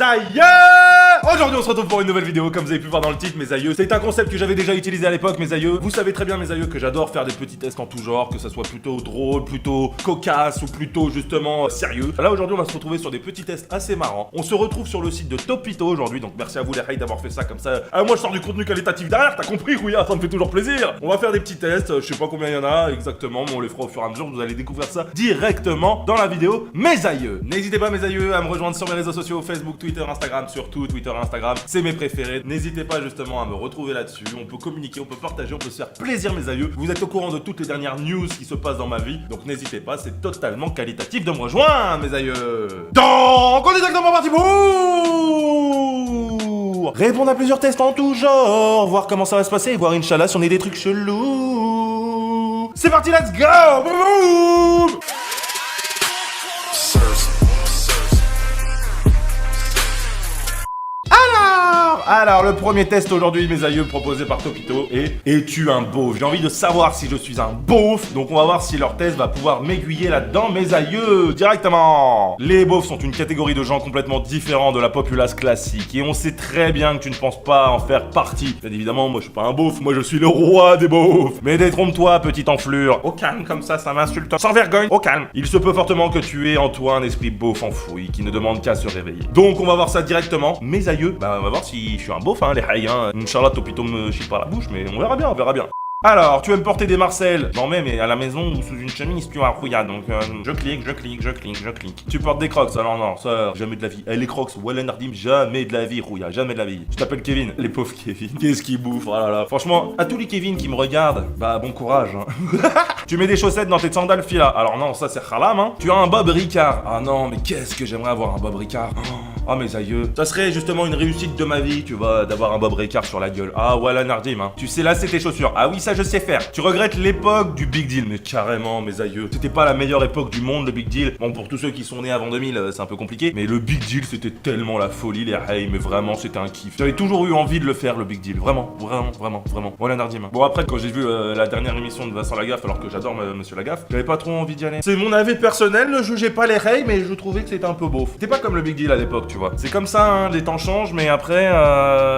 aïeux! Aujourd'hui on se retrouve pour une nouvelle vidéo, comme vous avez pu voir dans le titre, mes aïeux. C'est un concept que j'avais déjà utilisé à l'époque, mes aïeux. Vous savez très bien, mes aïeux, que j'adore faire des petits tests en tout genre, que ça soit plutôt drôle, plutôt cocasse ou plutôt justement sérieux. Là aujourd'hui on va se retrouver sur des petits tests assez marrants. On se retrouve sur le site de Topito aujourd'hui, donc merci à vous les haïs d'avoir fait ça comme ça. Moi je sors du contenu qualitatif derrière, t'as compris, Rouya, ça me fait toujours plaisir. On va faire des petits tests, je sais pas combien il y en a exactement, mais on les fera au fur et à mesure, vous allez découvrir ça directement dans la vidéo, mes aïeux. N'hésitez pas, mes aïeux, à me rejoindre sur mes réseaux sociaux, Facebook, Twitter, Instagram, surtout Twitter et Instagram, c'est mes préférés. N'hésitez pas justement à me retrouver là-dessus, on peut communiquer, on peut partager, on peut se faire plaisir, mes aïeux. Vous êtes au courant de toutes les dernières news qui se passent dans ma vie, donc n'hésitez pas, c'est totalement qualitatif de me rejoindre, mes aïeux. Donc on est directement parti pour répondre à plusieurs tests en tout genre, voir comment ça va se passer et voir Inch'Allah si on est des trucs chelous. C'est parti, let's go. Boum. Alors, le premier test aujourd'hui, mes aïeux, proposé par Topito est: es-tu un beauf? J'ai envie de savoir si je suis un beauf, donc on va voir si leur test va pouvoir m'aiguiller là-dedans, mes aïeux, directement. Les beaufs sont une catégorie de gens complètement différents de la populace classique, et on sait très bien que tu ne penses pas en faire partie. Bien évidemment, moi je suis pas un beauf, moi je suis le roi des beaufs. Mais détrompe-toi, petite enflure. Au calme, comme ça m'insulte. Sans vergogne, au calme. Il se peut fortement que tu aies en toi un esprit beauf enfoui qui ne demande qu'à se réveiller. Donc on va voir ça directement, mes aïeux. Bah on va voir si je suis un beauf, hein, les haïs, hein. Inch'Allah, Topito me chie pas la bouche, mais on verra bien, on verra bien. Alors, tu aimes porter des marcelles? Non mais à la maison ou sous une chemise, tu as un rouillard, donc je clique. Tu portes des crocs? Alors non, ça, jamais de la vie. Les crocs, Wallah Nardim, jamais de la vie, rouillard, jamais de la vie. Je t'appelle Kevin. Les pauvres Kevin, qu'est-ce qu'ils bouffent, oh là là. Franchement, à tous les Kevin qui me regardent, bah bon courage, hein. Tu mets des chaussettes dans tes sandales fila? Alors non, ça c'est haram, hein. Tu as un Bob Ricard? Ah non, mais qu'est-ce que j'aimerais avoir un Bob Ricard. Oh mes aïeux, ça serait justement une réussite de ma vie, tu vois, d'avoir un Bob Ricard sur la gueule. Ah Wallah Nardim, hein. Tu sais là, c'est tes chaussures. Ah oui, ça je sais faire. Tu regrettes l'époque du Big Deal? Mais carrément, mes aïeux. C'était pas la meilleure époque du monde, le Big Deal. Bon, pour tous ceux qui sont nés avant 2000, c'est un peu compliqué. Mais le Big Deal, c'était tellement la folie, les haïs. Mais vraiment, c'était un kiff. J'avais toujours eu envie de le faire, le Big Deal. Vraiment. Voilà Nardim. Bon, après, quand j'ai vu la dernière émission de Vincent Lagaffe, alors que j'adore Monsieur Lagaffe, j'avais pas trop envie d'y aller. C'est mon avis personnel, ne jugez pas les haïs, mais je trouvais que c'était un peu beauf. C'était pas comme le Big Deal à l'époque, tu vois. C'est comme ça, hein, les temps changent, mais après,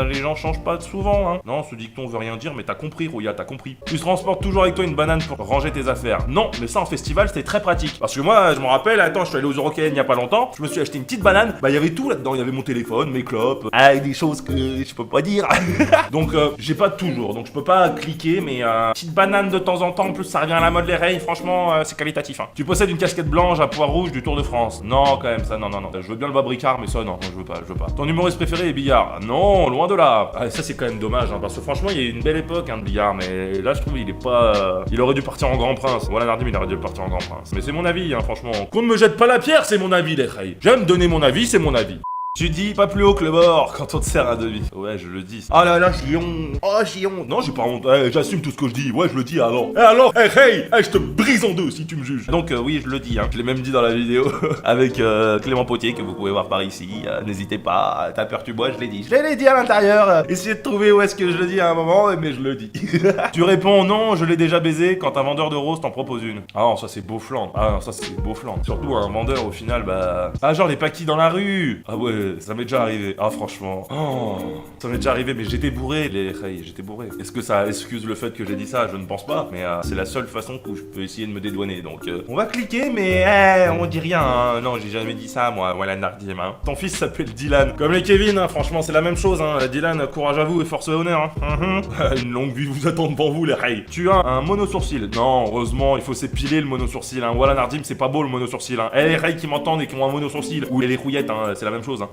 les gens changent pas souvent, hein. Non, ce dicton veut rien dire, mais t'as compris, Rouya, t'as compris. Tu transportes toujours avec toi une banane pour ranger tes affaires? Non, mais ça en festival c'était très pratique. Parce que moi, je me rappelle, attends, je suis allé aux Eurocaines il y a pas longtemps, je me suis acheté une petite banane, bah il y avait tout là-dedans, il y avait mon téléphone, mes clopes, des choses que je peux pas dire. Donc j'ai pas toujours, donc je peux pas cliquer, mais petite banane de temps en temps, en plus ça revient à la mode les rails, franchement c'est qualitatif, hein. Tu possèdes une casquette blanche à poire rouge du Tour de France? Non, quand même, ça non. Je veux bien le Bob Ricard, mais ça non, je veux pas. Ton humoriste préféré est Billard? Non, loin de là. Ah, ça c'est quand même dommage, hein, parce que franchement il y a une belle époque, hein, de Billard, mais là je trouve il est pas... Il aurait dû partir en Grand Prince. Voilà, Nardim, il aurait dû partir en Grand Prince. Mais c'est mon avis, hein, franchement. Qu'on ne me jette pas la pierre, c'est mon avis, les haïs. J'aime donner mon avis, c'est mon avis. Tu dis pas plus haut que le bord quand on te sert un demi. Ouais, je le dis. Ah là là, j'ai honte. Oh, j'ai honte. Non, j'ai pas honte. J'assume tout ce que je dis. Ouais, je le dis alors. Hey, je te brise en deux si tu me juges. Donc oui, je le dis, hein. Je l'ai même dit dans la vidéo avec Clément Potier que vous pouvez voir par ici. N'hésitez pas, ta peur tu bois, je l'ai dit. Je l'ai dit à l'intérieur. Essayez de trouver où est-ce que je le dis à un moment, mais je le dis. Tu réponds non, je l'ai déjà baisé quand un vendeur de roses t'en propose une. Ah non, ça c'est Beaufland. Ah non, ça c'est Beaufland. Surtout un vendeur au final, bah... Ah genre les paquis dans la rue. Ah ouais. Ça m'est déjà arrivé. Ah franchement. Oh, ça m'est déjà arrivé, mais j'étais bourré, j'étais bourré. Est-ce que ça excuse le fait que j'ai dit ça? Je ne pense pas. Mais c'est la seule façon où je peux essayer de me dédouaner. Donc on va cliquer, mais on dit rien, hein. Non, j'ai jamais dit ça, moi. Voilà, Nardim, hein. Ton fils s'appelle Dylan. Comme les Kevin, hein. Franchement, c'est la même chose, hein. Dylan, courage à vous et force et honneur, hein. Une longue vie vous attend devant vous, les haïs. Tu as un mono-sourcil? Non, heureusement, il faut s'épiler le mono-sourcil, hein. Voilà, Nardim, c'est pas beau le mono-sourcil, hein. Les haïs qui m'entendent et qui ont un mono-sourcil. Ou les rouillettes, hein. C'est la même chose, hein.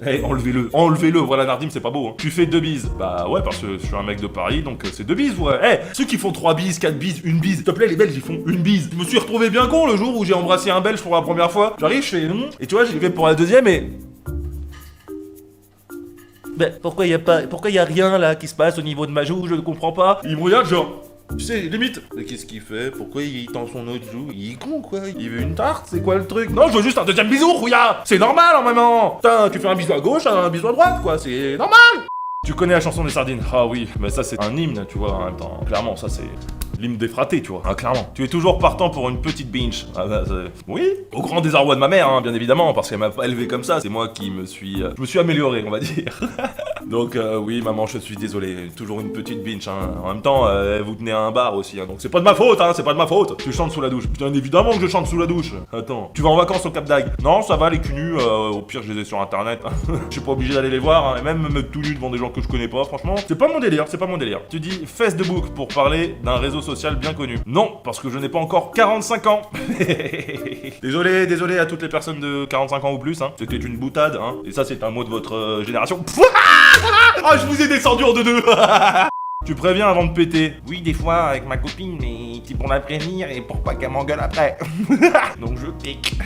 Enlevez-le, voilà Nardim, c'est pas beau, hein. Tu fais 2 bises? Bah ouais, parce que je suis un mec de Paris, donc c'est 2 bises, ouais. Ceux qui font 3 bises, 4 bises, 1 bise, s'il te plaît, les Belges, ils font 1 bise. Je me suis retrouvé bien con le jour où j'ai embrassé un Belge pour la première fois. J'arrive, je fais et tu vois, j'y vais pour la deuxième et... Ben, pourquoi y a rien là qui se passe au niveau de ma joue? Je ne comprends pas. Il me regarde genre... Tu sais, limite. Mais qu'est-ce qu'il fait? Pourquoi il tend son autre joue? Il est con quoi? Il veut une tarte? C'est quoi le truc? Non, je veux juste un deuxième bisou, Rouya! C'est normal en moment! Putain, tu fais un bisou à gauche, un bisou à droite, quoi, c'est normal! Tu connais la chanson des sardines? Ah oui, mais ça c'est un hymne, tu vois, en même temps. Clairement, ça c'est... l'hymne des fratés, tu vois, hein, clairement. Tu es toujours partant pour une petite binge. Ah, bah, oui, au grand désarroi de ma mère, hein, bien évidemment, parce qu'elle m'a pas élevé comme ça. C'est moi qui me suis, je me suis amélioré, on va dire. Donc oui, maman, je suis désolé. Toujours une petite binge. Hein. En même temps, vous tenez à un bar aussi, hein, donc c'est pas de ma faute, hein, c'est pas de ma faute. Tu chantes sous la douche. Bien évidemment que je chante sous la douche. Attends, tu vas en vacances au Cap d'Agde? Non, ça va, les cul nus. Au pire, je les ai sur internet. Je suis pas obligé d'aller les voir, hein, et même me mettre tout nu devant des gens que je connais pas. Franchement, c'est pas mon délire, c'est pas mon délire. Tu dis Facebook pour parler d'un réseau social bien connu. Non, parce que je n'ai pas encore 45 ans. Désolé à toutes les personnes de 45 ans ou plus, hein. C'était une boutade, hein. Et ça, c'est un mot de votre génération. Ah, je vous ai descendu en deux. Tu préviens avant de péter. Oui, des fois avec ma copine, mais c'est pour la prévenir et pour pas qu'elle m'engueule après. Donc je pique.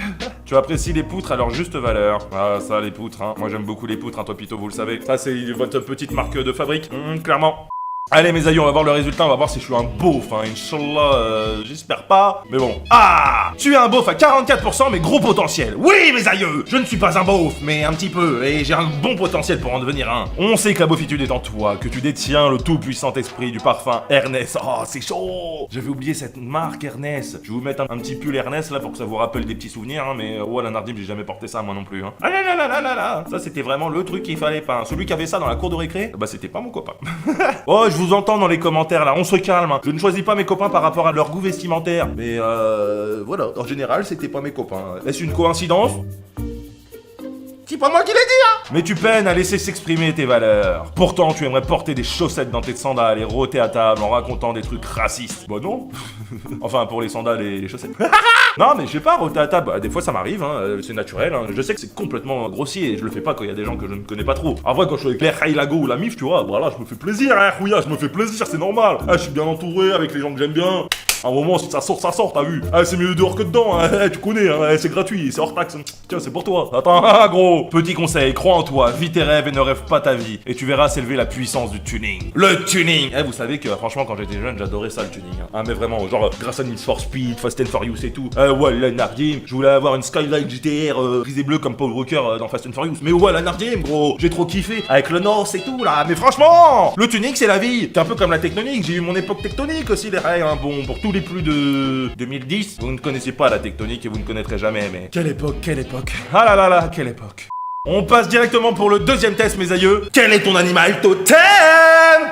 Tu apprécies les poutres à leur juste valeur. Ah ça, les poutres, hein. Moi j'aime beaucoup les poutres, hein, Topito, vous le savez. Ça c'est votre petite marque de fabrique, clairement. Allez mes aïeux, on va voir le résultat, on va voir si je suis un beauf, hein. Inch'Allah, j'espère pas, mais bon. Ah, tu es un beauf à 44%, mais gros potentiel. Oui mes aïeux, je ne suis pas un beauf, mais un petit peu, et j'ai un bon potentiel pour en devenir un. On sait que la beaufitude est en toi, que tu détiens le tout-puissant esprit du parfum Ernest. Oh, c'est chaud. J'avais oublié cette marque Ernest. Je vais vous mettre un petit pull Ernest là pour que ça vous rappelle des petits souvenirs, hein, mais oh la nardim, j'ai jamais porté ça moi non plus, hein. Ah là là là là là là. Ça c'était vraiment le truc qu'il fallait pas, hein. Celui qui avait ça dans la cour de récré, bah c'était pas mon copain. Oh, je vous entends dans les commentaires là, on se calme, hein. Je ne choisis pas mes copains par rapport à leur goût vestimentaire. Mais voilà, en général, c'était pas mes copains. Est-ce une coïncidence? C'est pas moi qui l'ai dit, hein. Mais tu peines à laisser s'exprimer tes valeurs. Pourtant, tu aimerais porter des chaussettes dans tes sandales et rôter à table en racontant des trucs racistes. Bah non. Enfin, pour les sandales et les chaussettes. Non, mais je sais pas, rôter à table, bah, des fois ça m'arrive, hein, c'est naturel, hein. Je sais que c'est complètement grossier et je le fais pas quand il y a des gens que je ne connais pas trop. En vrai, quand je suis avec Claire Hailago ou la MIF, tu vois, voilà, je me fais plaisir, hein, Rouya, je me fais plaisir, c'est normal. Ah, je suis bien entouré avec les gens que j'aime bien. À un moment, si ça sort, t'as vu. Ah, c'est mieux dehors que dedans, hein. Tu connais, hein. C'est gratuit, c'est hors taxe. Tiens, c'est pour toi. Attends, gros. Petit conseil, crois en toi, vis tes rêves et ne rêve pas ta vie. Et tu verras s'élever la puissance du tuning. Le tuning. Vous savez que, franchement, quand j'étais jeune, j'adorais ça, le tuning, hein. Ah, mais vraiment, genre, grâce à Need for Speed, Fast and Furious et tout. Ouais, la Nardim, je voulais avoir une Skyline GTR gris et bleu comme Paul Walker dans Fast and Furious. Mais ouais, la Nardim, gros, j'ai trop kiffé. Avec le North et tout, là. Mais franchement, le tuning, c'est la vie. C'est un peu comme la tectonique. J'ai eu mon époque tectonique aussi, les rails, hein. Bon, pour tous les plus de 2010, vous ne connaissez pas la tectonique et vous ne connaîtrez jamais, mais... Quelle époque. Ah là là là, quelle époque. On passe directement pour le deuxième test, mes aïeux. Quel est ton animal totem?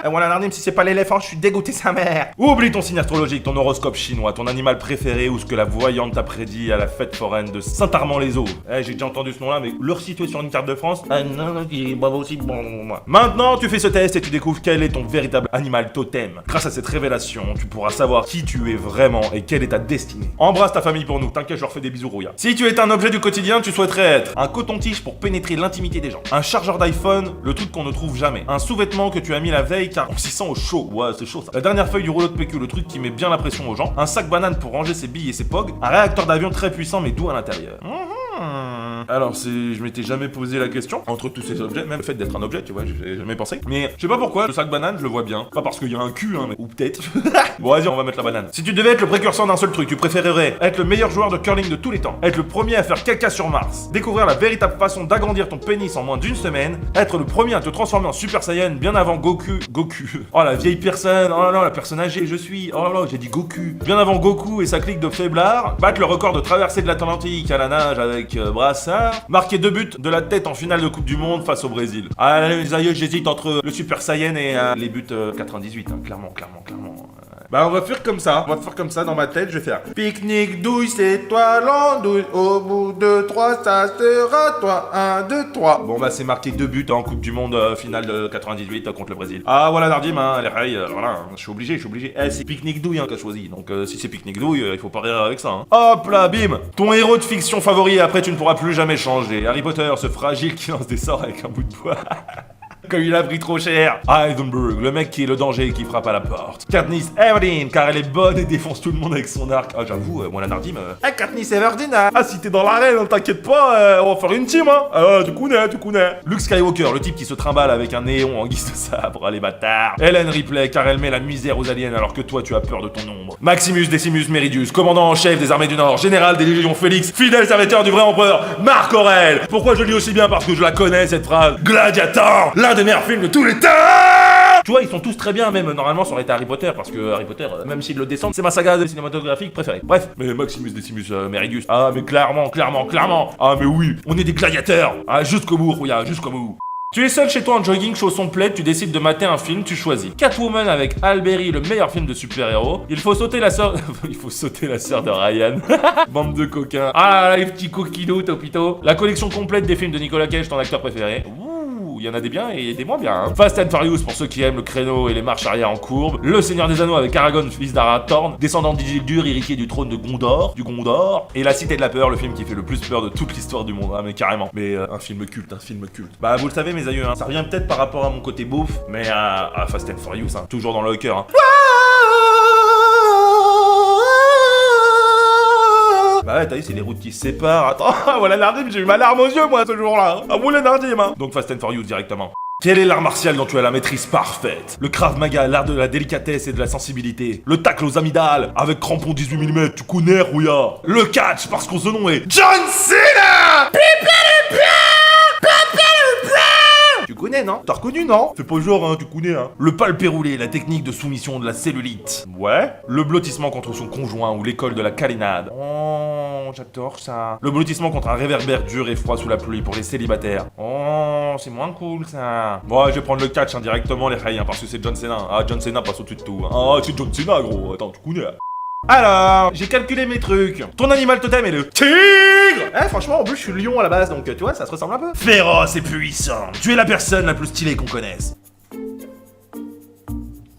Voilà, Nardim, si c'est pas l'éléphant, je suis dégoûté sa mère. Oublie ton signe astrologique, ton horoscope chinois, ton animal préféré ou ce que la voyante t'a prédit à la fête foraine de Saint-Armand-les-Eaux. J'ai déjà entendu ce nom-là, mais le resituer sur une carte de France? Ah non, il est pas aussi bon. Maintenant, tu fais ce test et tu découvres quel est ton véritable animal totem. Grâce à cette révélation, tu pourras savoir qui tu es vraiment et quelle est ta destinée. Embrasse ta famille pour nous, t'inquiète, je leur fais des bisous, Rouya. Si tu es un objet du quotidien, tu souhaiterais être un coton-tige pour pénétrer l'intimité des gens, un chargeur d'iPhone, le truc qu'on ne trouve jamais, un sous-vêtement que tu as mis la veille car on s'y sent au chaud. Ouais, c'est chaud ça. La dernière feuille du rouleau de PQ, le truc qui met bien la pression aux gens, un sac banane pour ranger ses billes et ses pogs, un réacteur d'avion très puissant mais doux à l'intérieur. Alors, je m'étais jamais posé la question entre tous ces objets, même le fait d'être un objet, tu vois, j'ai jamais pensé. Mais je sais pas pourquoi, le sac banane, je le vois bien. Pas parce qu'il y a un cul, hein, mais... ou peut-être. Bon, vas-y, on va mettre la banane. Si tu devais être le précurseur d'un seul truc, tu préférerais être le meilleur joueur de curling de tous les temps, être le premier à faire caca sur Mars, découvrir la véritable façon d'agrandir ton pénis en moins d'une semaine, être le premier à te transformer en Super Saiyan bien avant Goku. Oh, la vieille personne, oh là là, la personne âgée, je suis. Oh là là, j'ai dit Goku. Bien avant Goku et sa clique de faiblards, battre le record de traversée de l'Atlantique à la nage avec Brassard, marquer 2 buts de la tête en finale de Coupe du Monde face au Brésil. Ah, les aïeux, j'hésite entre le Super Saiyan et les buts 98, hein, clairement. Bah on va faire comme ça, dans ma tête, je vais faire pique-nique douille, c'est toi l'andouille, au bout de 3 ça sera toi, 1, 2, 3. Bon bah c'est marqué 2 buts en Coupe du Monde finale de 98 contre le Brésil. Ah voilà Nardim, hein, les rails, voilà, je suis obligé. C'est pique-nique douille hein, qu'a choisi, donc si c'est pique-nique douille, il faut pas rire avec ça. Hein. Hop là, bim. Ton héros de fiction favori, après tu ne pourras plus jamais changer. Harry Potter, ce fragile qui lance des sorts avec un bout de bois. Comme il a pris trop cher. Heisenberg, le mec qui est le danger et qui frappe à la porte. Katniss Everdeen, car elle est bonne et défonce tout le monde avec son arc. Ah j'avoue, moi la Nardim... Katniss Everdeen, hein. Ah si t'es dans l'arène, t'inquiète pas, on va faire une team, hein. Ah tu connais. Luke Skywalker, le type qui se trimballe avec un néon en guise de sabre, les bâtards. Hélène Ripley, car elle met la misère aux aliens alors que toi tu as peur de ton ombre. Maximus Decimus Meridius, commandant en chef des armées du Nord, général des légions Félix, fidèle serviteur du vrai empereur, Marc Aurèle. Pourquoi je lis aussi bien? Parce que je la connais cette phrase. Gladiator, l'un des meilleurs films de tous les temps. Tu vois, ils sont tous très bien, même normalement ça aurait été Harry Potter, parce que Harry Potter, même s'ils le descendent, c'est ma saga cinématographique préférée. Bref, mais Maximus Decimus Meridius, ah mais clairement, ah mais oui, on est des gladiateurs, ah jusqu'au bout, Rouya, jusqu'au bout. Tu es seul chez toi en jogging, chaussons plaid, tu décides de mater un film, tu choisis Catwoman avec Halle Berry, le meilleur film de super-héros. Il faut sauter la sœur... Il faut sauter la sœur de Ryan. Bande de coquins. Ah là, les petits coquinous, Topito. La collection complète des films de Nicolas Cage, ton acteur préféré. Il y en a des biens et des moins bien. Hein. Fast and Furious pour ceux qui aiment le créneau et les marches arrière en courbe. Le Seigneur des Anneaux avec Aragorn, fils d'Arathorn, descendant d'Isildur, héritier du trône de Gondor, Et La Cité de la Peur, le film qui fait le plus peur de toute l'histoire du monde. Ah mais carrément. Mais un film culte. Bah vous le savez mes aïeux, hein, ça revient peut-être par rapport à mon côté beauf, mais à Fast and Furious, hein, toujours dans le cœur. Hein. Bah ouais, t'as vu, c'est les routes qui se séparent. Attends, voilà Nardim, j'ai eu ma larme aux yeux, moi, ce jour-là. Ah, vous, les Nardim, hein. Donc Fast and Furious directement. Quel est l'art martial dont tu as la maîtrise parfaite? Le Krav Maga, l'art de la délicatesse et de la sensibilité. Le tacle aux amygdales, avec crampon 18 mm, tu connais, Rouya. Le catch, parce qu'on se nom est John Cena. Tu connais, non? T'as reconnu, non? Fais pas genre, hein, tu connais, hein. Le palpé roulé, la technique de soumission de la cellulite. Ouais. Le blottissement contre son conjoint ou l'école de la câlinade. Oh, j'adore ça. Le blottissement contre un réverbère dur et froid sous la pluie pour les célibataires. Oh, c'est moins cool, ça. Bon, je vais prendre le catch, hein, directement, les rails, hein, parce que c'est John Cena. Ah, John Cena passe au-dessus de tout. Hein. Ah, c'est John Cena, gros. Attends, tu connais, hein. Alors, j'ai calculé mes trucs. Ton animal totem est le tigre. Franchement, en plus, je suis lion à la base, donc tu vois, ça se ressemble un peu. Féroce et puissant. Tu es la personne la plus stylée qu'on connaisse.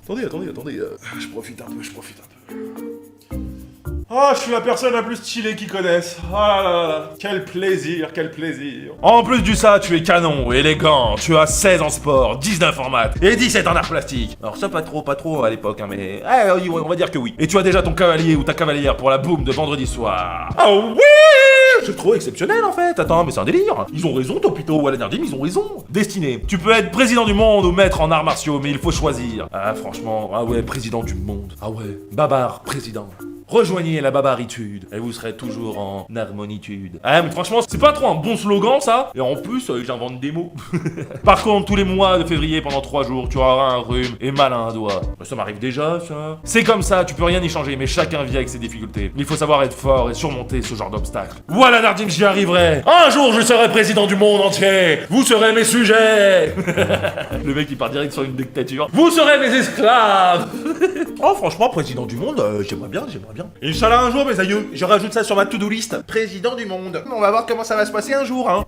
Attendez, je profite un peu. Ah, je suis la personne la plus stylée qu'ils connaissent. Ah là là, quel plaisir. En plus du ça, tu es canon, élégant, tu as 16 en sport, 19 en maths et 17 en art plastique. Alors ça, pas trop à l'époque, hein, mais... on va dire que oui. Et tu as déjà ton cavalier ou ta cavalière pour la boum de vendredi soir. Oh oui! C'est trop exceptionnel en fait. Attends, mais c'est un délire. Ils ont raison, Topito ou Alanerdim, ils ont raison. Destiné. Tu peux être président du monde ou maître en arts martiaux, mais il faut choisir. Ah franchement, ah ouais, président du monde. Ah ouais, Babar, président. Rejoignez la babaritude et vous serez toujours en harmonitude. Ah mais franchement, c'est pas trop un bon slogan ça. Et en plus, j'invente des mots. Par contre, tous les mois de février pendant 3 jours, tu auras un rhume et mal à un doigt. Ça m'arrive déjà ça. C'est comme ça, tu peux rien y changer, mais chacun vit avec ses difficultés. Il faut savoir être fort et surmonter ce genre d'obstacles. Voilà Nardim, j'y arriverai. Un jour, je serai président du monde entier. Vous serez mes sujets. Le mec il part direct sur une dictature. Vous serez mes esclaves. Oh franchement, président du monde, j'aimerais bien. Inch'Allah un jour mes aïeux, je rajoute ça sur ma to-do list. Président du monde. On va voir comment ça va se passer un jour, hein.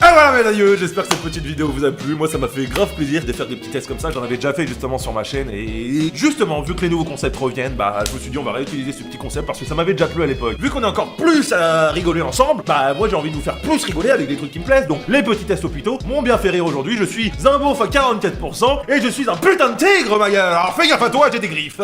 Ah voilà mes aïeux, j'espère que cette petite vidéo vous a plu. Moi ça m'a fait grave plaisir de faire des petits tests comme ça. J'en avais déjà fait justement sur ma chaîne. Et justement, vu que les nouveaux concepts reviennent, bah je me suis dit on va réutiliser ce petit concept parce que ça m'avait déjà plu à l'époque. Vu qu'on est encore plus à rigoler ensemble, bah moi j'ai envie de vous faire plus rigoler avec des trucs qui me plaisent. Donc les petits tests hôpitaux m'ont bien fait rire aujourd'hui. Je suis un beauf à 44% et je suis un putain de tigre ma gueule. Alors fais gaffe à toi, j'ai des griffes.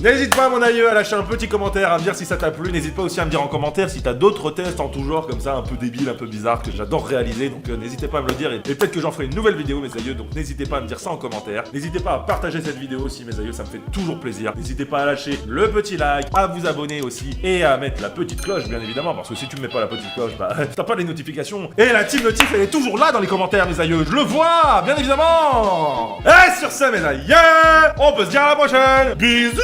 N'hésite pas mon aïeux à lâcher un petit commentaire, à me dire si ça t'a plu. N'hésite pas aussi à me dire en commentaire si t'as d'autres tests en tout genre comme ça, un peu débiles, un peu bizarres que j'adore réaliser. Donc n'hésitez pas à me le dire et peut-être que j'en ferai une nouvelle vidéo mes aïeux, donc n'hésitez pas à me dire ça en commentaire. N'hésitez pas à partager cette vidéo aussi mes aïeux, ça me fait toujours plaisir. N'hésitez pas à lâcher le petit like, à vous abonner aussi et à mettre la petite cloche bien évidemment, parce que si tu me mets pas la petite cloche, bah t'as pas les notifications. Et la team notif elle est toujours là dans les commentaires mes aïeux, je le vois bien évidemment. Et sur ça mes aïeux, on peut se dire à la prochaine. Bisous.